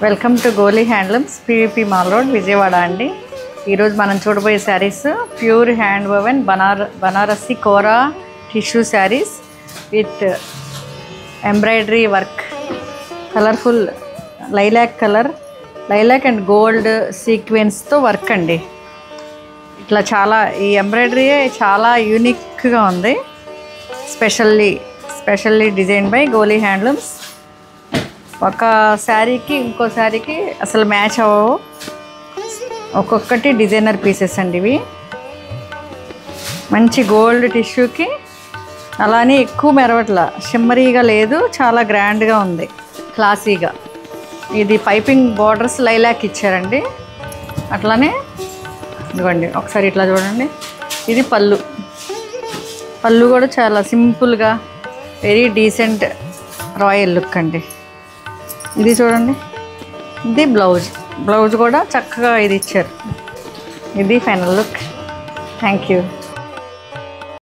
Welcome to Goli handlooms PVP mall road Vijayawada అండి. ఈరోజు మనం చూడబోయే saris pure hand woven Banarasi kora tissue saris with embroidery work, colourful lilac and gold సీక్వెన్స్తో work అండి. ఇట్లా చాలా ఈ ఎంబ్రాయిడరీ చాలా యూనిక్గా ఉంది. Specially design by Goli handlooms. ఒక శారీకి ఇంకో శారీకి అసలు మ్యాచ్ అవ్వవు. ఒక్కొక్కటి డిజైనర్ పీసెస్ అండి ఇవి. మంచి గోల్డ్ టిష్యూకి అలానే ఎక్కువ మెరవట్ల, షిమ్మరీగా లేదు, చాలా గ్రాండ్గా ఉంది, క్లాసీగా. ఇది పైపింగ్ బార్డర్స్ లైలాక్ ఇచ్చారండి. అట్లానే ఇదిగోండి ఒకసారి ఇట్లా చూడండి. ఇది పళ్ళు కూడా చాలా సింపుల్గా వెరీ డీసెంట్ రాయల్ లుక్ అండి. ఇది చూడండి, ఇది బ్లౌజ్ కూడా చక్కగా ఇది ఇచ్చారు. ఇది ఫైనల్ లుక్. Thank you.